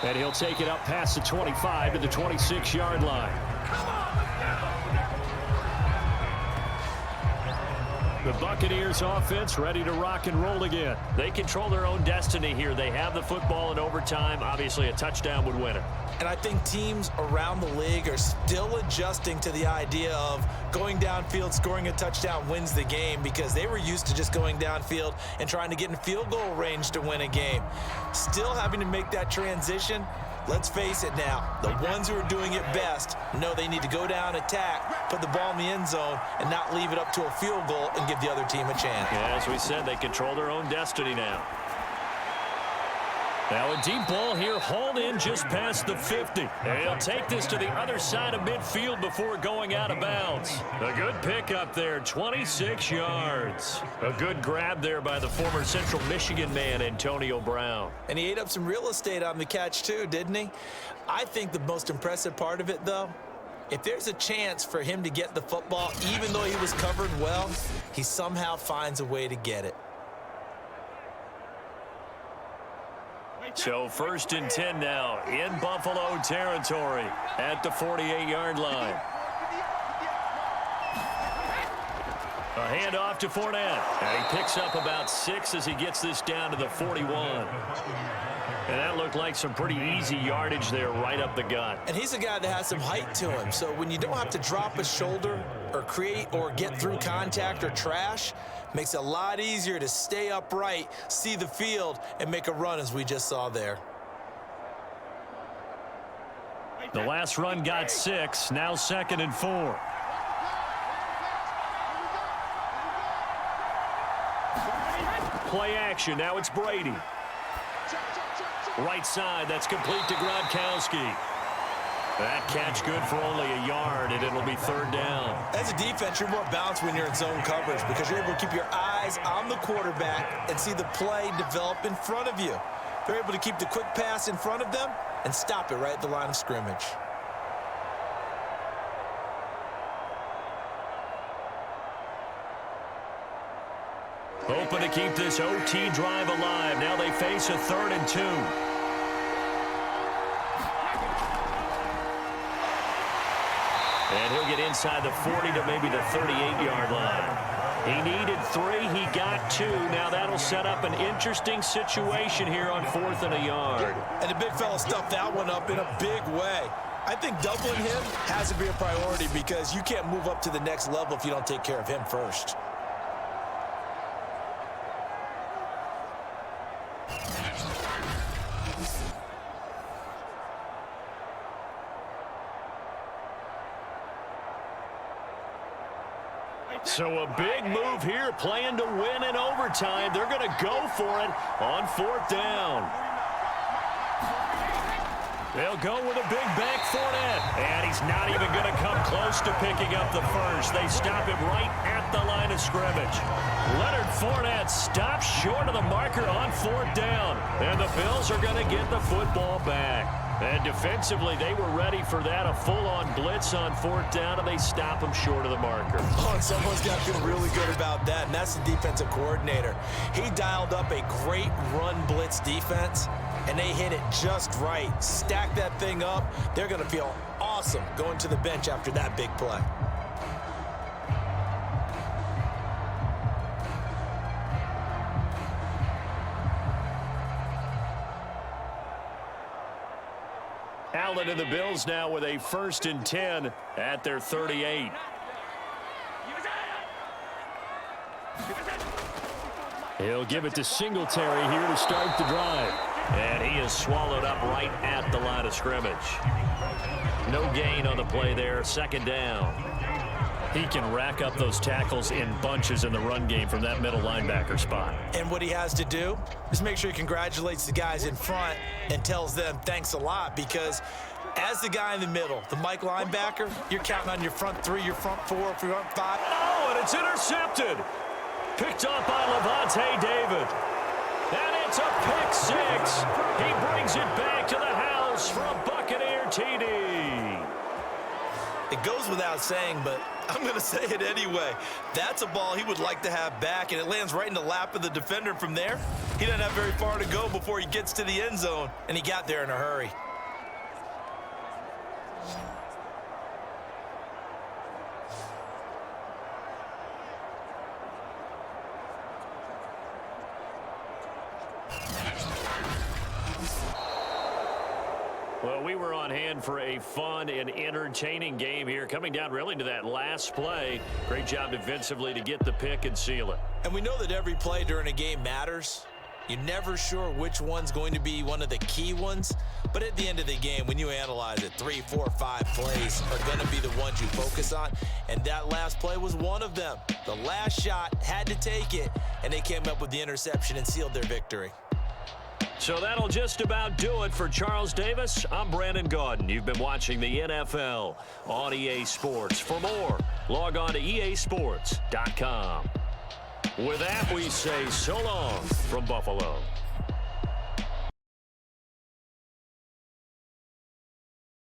And he'll take it up past the 25 to the 26-yard line. The Buccaneers offense ready to rock and roll again. They control their own destiny here. They have the football in overtime. Obviously, a touchdown would win it. And I think teams around the league are still adjusting to the idea of going downfield, scoring a touchdown wins the game, because they were used to just going downfield and trying to get in field goal range to win a game. Still having to make that transition. Let's face it now, the ones who are doing it best know they need to go down, attack, put the ball in the end zone, and not leave it up to a field goal and give the other team a chance. Yeah, as we said, they control their own destiny now. Now a deep ball here, hauled in just past the 50. And he'll take this to the other side of midfield before going out of bounds. A good pickup there, 26 yards. A good grab there by the former Central Michigan man, Antonio Brown. And he ate up some real estate on the catch too, didn't he? I think the most impressive part of it, though, if there's a chance for him to get the football, even though he was covered well, he somehow finds a way to get it. So 1st and 10 now in Buffalo territory at the 48-yard line. A handoff to Fournette. And he picks up about 6 as he gets this down to the 41. And that looked like some pretty easy yardage there right up the gut. And he's a guy that has some height to him. So when you don't have to drop a shoulder or create or get through contact or trash, makes it a lot easier to stay upright, see the field, and make a run as we just saw there. The last run got 6. Now 2nd and 4. Play action. Now it's Brady. Right side, that's complete to Gronkowski. That catch good for only a yard, and it'll be 3rd down. As a defense, you're more balanced when you're in zone coverage because you're able to keep your eyes on the quarterback and see the play develop in front of you. They're able to keep the quick pass in front of them and stop it right at the line of scrimmage. Hoping to keep this OT drive alive. Now they face a 3rd and 2. And he'll get inside the 40 to maybe the 38-yard line. He needed 3. He got 2. Now that'll set up an interesting situation here on 4th and a yard. And the big fella stuffed that one up in a big way. I think doubling him has to be a priority because you can't move up to the next level if you don't take care of him first. So a big move here, playing to win in overtime. They're going to go for it on 4th down. They'll go with a big back Fournette. And he's not even going to come close to picking up the first. They stop him right at the line of scrimmage. Leonard Fournette stops short of the marker on 4th down. And the Bills are going to get the football back. And defensively, they were ready for that, a full-on blitz on 4th down, and they stop him short of the marker. Oh, and someone's got to feel really good about that, and that's the defensive coordinator. He dialed up a great run blitz defense, and they hit it just right. Stack that thing up. They're going to feel awesome going to the bench after that big play. Allen and the Bills now with a 1st and 10 at their 38. He'll give it to Singletary here to start the drive. And he is swallowed up right at the line of scrimmage. No gain on the play there, 2nd down. He can rack up those tackles in bunches in the run game from that middle linebacker spot. And what he has to do is make sure he congratulates the guys in front and tells them thanks a lot, because as the guy in the middle, the Mike linebacker, you're counting on your front 3, your front 4, your front 5. Oh, and it's intercepted. Picked up by Levante David. And it's a pick 6. He brings it back to the house for a Buccaneer TD. It goes without saying, but I'm going to say it anyway. That's a ball he would like to have back, and it lands right in the lap of the defender. From there, he doesn't have very far to go before he gets to the end zone, and he got there in a hurry. Well, we were on hand for a fun and entertaining game here, coming down really to that last play. Great job defensively to get the pick and seal it. And we know that every play during a game matters. You're never sure which one's going to be one of the key ones. But at the end of the game, when you analyze it, 3, 4, 5 plays are going to be the ones you focus on. And that last play was one of them. The last shot had to take it, and they came up with the interception and sealed their victory. So that'll just about do it for Charles Davis. I'm Brandon Gaudin. You've been watching the NFL on EA Sports. For more, log on to easports.com. With that, we say so long from Buffalo.